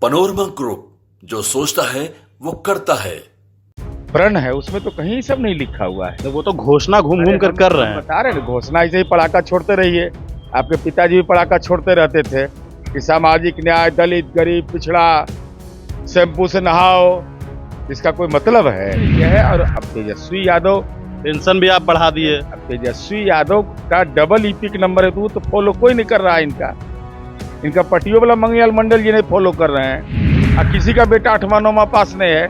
Panorama group, जो सोचता है वो करता है। प्रण है उसमें तो कहीं सब नहीं लिखा हुआ है। तो वो तो घोषणा घूम घूम कर रहे हैं। बता रहे हैं घोषणा ऐसे ही पड़ाका छोड़ते रहिए। आपके पिताजी भी पड़ाका छोड़ते रहते थे कि सामाजिक न्याय, दलित, गरीब, पिछड़ा, शैम्पू से नहाओ, इसका कोई मतलब है यह है। और अब तेजस्वी यादव, पेंशन भी आप बढ़ा दिए। अब तेजस्वी यादव का डबल ईपिक नंबर है, तो वो तो फॉलो कोई नहीं कर रहा है। इनका पटियों वाला मंगयाल मंडल जी नहीं फॉलो कर रहे हैं। और किसी का बेटा 8वां 9वां पास नहीं है,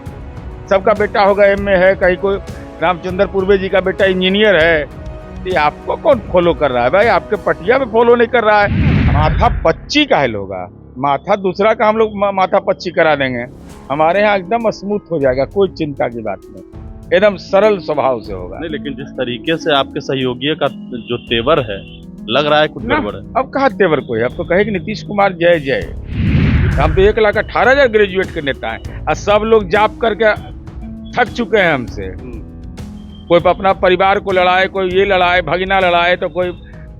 सबका बेटा होगा एमए है, कहीं कोई रामचंद्र पूर्वे जी का बेटा इंजीनियर है। तो आपको कौन फॉलो कर रहा है भाई? आपके पटिया में फॉलो नहीं कर रहा है। माथा पच्ची का है होगा, माथा दूसरा का हम लोग माथा पच्ची करा देंगे। हमारे यहाँ एकदम स्मूथ हो जाएगा, कोई चिंता की बात नहीं, एकदम सरल स्वभाव से होगा। नहीं, लेकिन जिस तरीके से आपके सहयोगी का जो तेवर है, लग रहा है कुछ गड़बड़ है। अब कहाँ तेवर कोई, अब तो कहेगी नीतीश कुमार जय जय। हम तो 1,18,000 ग्रेजुएट के नेता हैं और सब लोग जॉब करके थक चुके हैं हमसे। कोई अपना परिवार को लड़ाए, कोई ये लड़ाए, भगना लड़ाए, तो कोई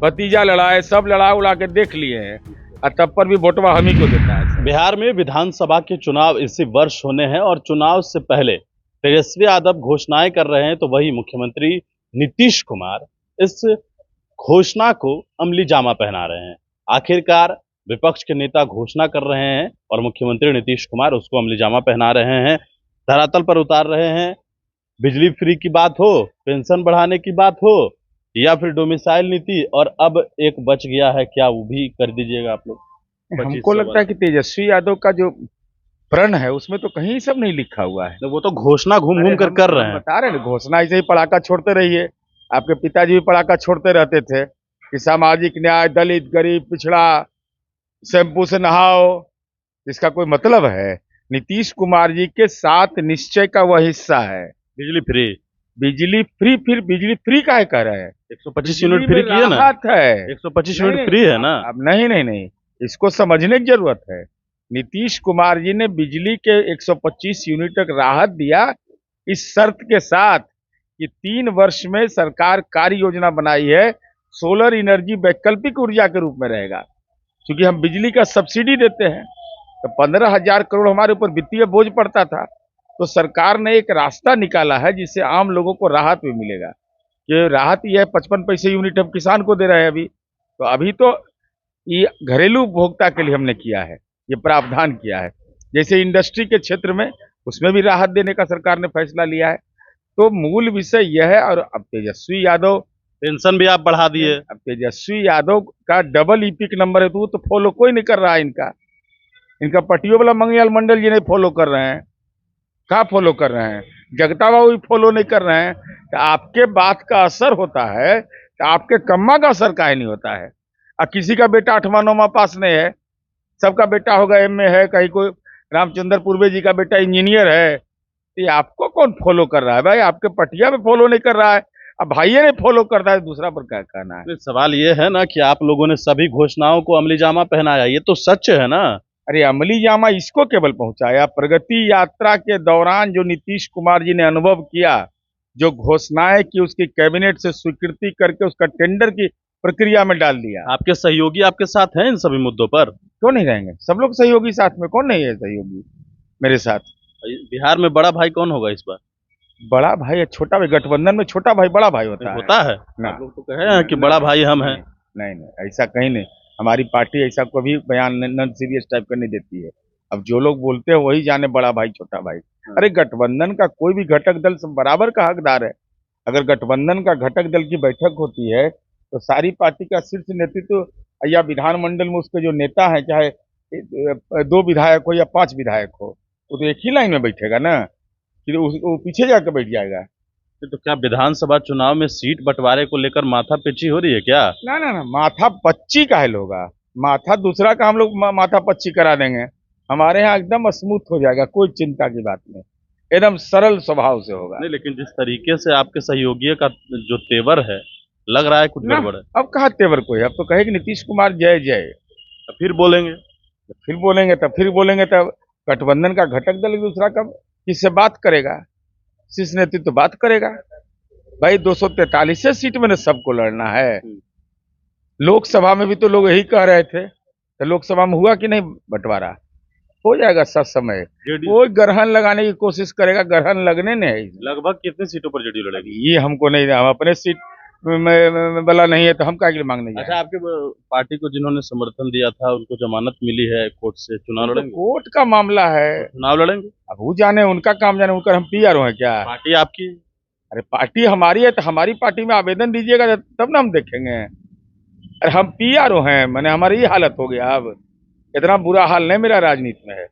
भतीजा लड़ाए, सब लड़ा उड़ा के देख लिए हैं और तब पर भी वोटवा हम ही को देता है। बिहार में विधानसभा के चुनाव इसी वर्ष होने हैं और चुनाव से पहले तेजस्वी यादव घोषणाएं कर रहे हैं, तो वही मुख्यमंत्री नीतीश कुमार इस घोषणा को अमली जामा पहना रहे हैं। आखिरकार विपक्ष के नेता घोषणा कर रहे हैं और मुख्यमंत्री नीतीश कुमार उसको अमली जामा पहना रहे हैं, धरातल पर उतार रहे हैं। बिजली फ्री की बात हो, पेंशन बढ़ाने की बात हो, या फिर डोमिसाइल नीति, और अब एक बच गया है, क्या वो भी कर दीजिएगा आप लोग? हमको लगता है कि तेजस्वी यादव का जो प्रण है उसमें तो कहीं सब नहीं लिखा हुआ है। तो वो तो घोषणा घूम घूम कर रहे हैं। बता रहे हैं घोषणा ऐसे ही पड़ाका छोड़ते रहिए। आपके पिताजी भी पड़ाका छोड़ते रहते थे कि सामाजिक न्याय, दलित, गरीब, पिछड़ा, शैम्पू से नहाओ, इसका कोई मतलब है? नीतीश कुमार जी के 7 निश्चय का वह हिस्सा है बिजली फ्री। बिजली फ्री, फिर बिजली फ्री काहे कह रहे हैं? 125 यूनिट फ्री किए ना, राहत है। 125 यूनिट फ्री है ना। अब नहीं, इसको समझने की जरूरत है। नीतीश कुमार जी ने बिजली के 125 यूनिट तक राहत दिया, इस शर्त के साथ कि 3 वर्ष में सरकार कार्य योजना बनाई है, सोलर एनर्जी वैकल्पिक ऊर्जा के रूप में रहेगा। क्योंकि हम बिजली का सब्सिडी देते हैं तो 15,000 करोड़ हमारे ऊपर वित्तीय बोझ पड़ता था, तो सरकार ने एक रास्ता निकाला है जिससे आम लोगों को राहत भी मिलेगा। ये राहत यह 55 पैसे यूनिट हम किसान को दे रहे हैं अभी तो ये घरेलू उपभोक्ता के लिए हमने किया है, ये प्रावधान किया है। जैसे इंडस्ट्री के क्षेत्र में उसमें भी राहत देने का सरकार ने फैसला लिया है। तो मूल विषय यह है। और अब तेजस्वी यादव, पेंशन भी आप बढ़ा दिए। अब तेजस्वी यादव का डबल ईपिक नंबर है, तो वो तो फॉलो कोई नहीं कर रहा है। इनका पटियों वाला मंगयाल मंडल जी नहीं फॉलो कर रहे हैं। कहाँ फॉलो कर रहे हैं? जगता बाबू भी फॉलो नहीं कर रहे हैं। तो आपके बात का असर होता है, तो आपके कम्मा का असर काहे नहीं होता है? और किसी का बेटा 8वां 9वां पास नहीं है, सबका बेटा होगा एमए है, कहीं कोई रामचंद्र पूर्वे जी का बेटा इंजीनियर है। तो ये आपको कौन फॉलो कर रहा है भाई? आपके पटिया में फॉलो नहीं कर रहा है, अब भाइये ने फॉलो करता है, दूसरा पर क्या कहना है? सवाल ये है ना कि आप लोगों ने सभी घोषणाओं को अमली जामा पहनाया, ये तो सच है ना। अरे अमली जामा इसको केवल पहुंचाया, प्रगति यात्रा के दौरान जो नीतीश कुमार जी ने अनुभव किया, जो घोषणाएं की, उसकी कैबिनेट से स्वीकृति करके उसका टेंडर की प्रक्रिया में डाल दिया। आपके सहयोगी आपके साथ हैं इन सभी मुद्दों पर? क्यों नहीं रहेंगे? सब लोग सहयोगी साथ में, कौन नहीं है सहयोगी मेरे साथ? बिहार में बड़ा भाई कौन होगा इस बार? बड़ा भाई, छोटा भाई, गठबंधन में छोटा भाई बड़ा भाई होता है ना। आप लोग तो कहे हैं कि बड़ा भाई हम हैं। नहीं, ऐसा कहीं नहीं। हमारी पार्टी ऐसा कभी बयान नॉन सीरियस टाइप का नहीं देती है। अब जो लोग बोलते हैं वही जाने बड़ा भाई छोटा भाई। अरे गठबंधन का कोई भी घटक दल सब बराबर का हकदार है। अगर गठबंधन का घटक दल की बैठक होती है तो सारी पार्टी का शीर्ष नेतृत्व या विधानमंडल में उसके जो नेता हैं, चाहे 2 विधायक हो या 5 विधायक हो, वो तो एक ही लाइन में बैठेगा ना, फिर वो पीछे जाकर बैठ जाएगा। तो क्या विधानसभा चुनाव में सीट बंटवारे को लेकर माथा पिची हो रही है क्या? ना, माथा पच्ची का है होगा, माथा दूसरा का हम लोग माथा पच्ची करा देंगे। हमारे यहाँ एकदम स्मूथ हो जाएगा, कोई चिंता की बात नहीं, एकदम सरल स्वभाव से होगा। नहीं, लेकिन जिस तरीके से आपके सहयोगी का जो तेवर है, लग रहा है कुछ गड़बड़ है। अब कहाँ तेवर कोई, अब तो कहेगी नीतीश कुमार जय जय। फिर बोलेंगे तब गठबंधन का घटक दल दूसरा कब किससे बात करेगा? शीर्ष नेतृत्व तो बात करेगा। भाई 243 सीट में सबको लड़ना है। लोकसभा में भी तो लोग यही कह रहे थे, तो लोकसभा में हुआ कि नहीं बंटवारा? हो जाएगा सब समय। जेडीयू कोई ग्रहण लगाने की कोशिश करेगा, ग्रहण लगने नहीं। लगभग कितने सीटों पर जेडीयू लड़ेगी? ये हमको नहीं, हम अपने सीट में वाला नहीं है तो हम क्या के लिए मांगने जाएं? अच्छा, आपके पार्टी को जिन्होंने समर्थन दिया था उनको जमानत मिली है कोर्ट से, चुनाव तो लड़ेंगे? कोर्ट का मामला है, चुनाव लड़ेंगे? अब वो जाने, उनका काम जाने, उनका हम पीआर हैं क्या? पार्टी आपकी है? अरे पार्टी हमारी है तो हमारी पार्टी में आवेदन दीजिएगा तब ना हम देखेंगे। अरे हम पीआर हैं, मैंने हमारी ये हालत हो गया। अब इतना बुरा हाल नहीं मेरा राजनीति में है।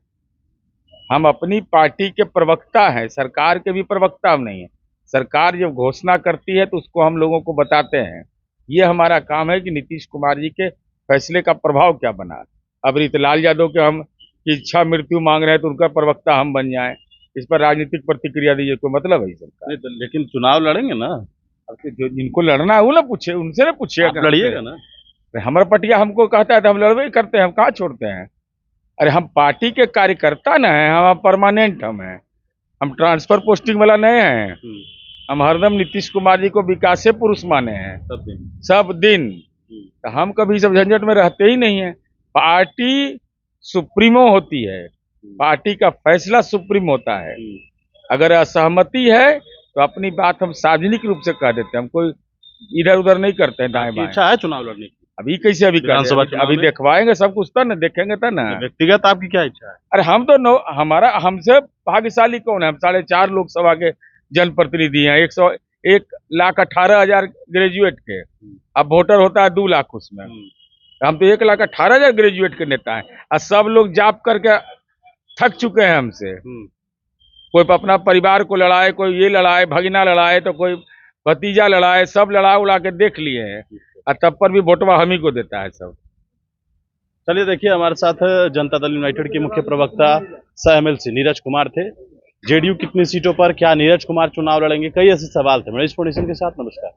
हम अपनी पार्टी के प्रवक्ता हैं, सरकार के भी प्रवक्ता हम नहीं है। सरकार जब घोषणा करती है तो उसको हम लोगों को बताते हैं। ये हमारा काम है कि नीतीश कुमार जी के फैसले का प्रभाव क्या बना। अब रीतलाल यादव के हम की इच्छा मृत्यु मांग रहे हैं तो उनका प्रवक्ता हम बन जाएं, इस पर राजनीतिक प्रतिक्रिया दीजिए, कोई मतलब है सरकार? नहीं तो लेकिन चुनाव लड़ेंगे ना? अब तो जो जिनको लड़ना है वो ना पूछे, उनसे ना पूछिए। आप लड़िएगा ना? हमारा पटिया हमको कहता है तो हम लड़वे ही करते हैं, हम कहाँ छोड़ते हैं। अरे हम पार्टी के कार्यकर्ता न हैं, हम परमानेंट हम हैं, हम ट्रांसफर पोस्टिंग वाला नहीं है। हम हरदम नीतीश कुमार जी को विकास पुरुष माने हैं सब दिन। तो हम कभी सब झंझट में रहते ही नहीं है। पार्टी सुप्रीमो होती है, पार्टी का फैसला सुप्रीम होता है। अगर असहमति है तो अपनी बात हम सार्वजनिक रूप से कह देते हैं, हम कोई इधर उधर नहीं करते हैं दाएं बाएं। इच्छा है चुनाव लड़ने की? अभी कैसे अभी विधानसभा कर चुनाव अभी में? देखवाएंगे सब कुछ तब ना, देखेंगे तब ना। व्यक्तिगत आपकी क्या इच्छा है? अरे हम तो हमारा हमसे भाग्यशाली कौन है? हम 4.5 लोकसभा के जनप्रतिनिधि हैं, 1,18,000 ग्रेजुएट के। अब वोटर होता है 2 लाख उसमें, हम तो 1,18,000 ग्रेजुएट के नेता हैं। और सब लोग जॉब करके थक चुके हैं हमसे। कोई अपना परिवार को लड़ाए, कोई ये लड़ाए, भगना लड़ाए, तो कोई भतीजा लड़ाए, सब लड़ा उड़ा के देख लिए हैं, और तब पर भी वोटवा हम ही को देता है सब। चलिए देखिए, हमारे साथ जनता दल यूनाइटेड के मुख्य प्रवक्ता सह एमएलसी नीरज कुमार थे। जेडीयू कितनी सीटों पर, क्या नीरज कुमार चुनाव लड़ेंगे, कई ऐसे सवाल थे। मनीष पोडिशन के साथ नमस्कार।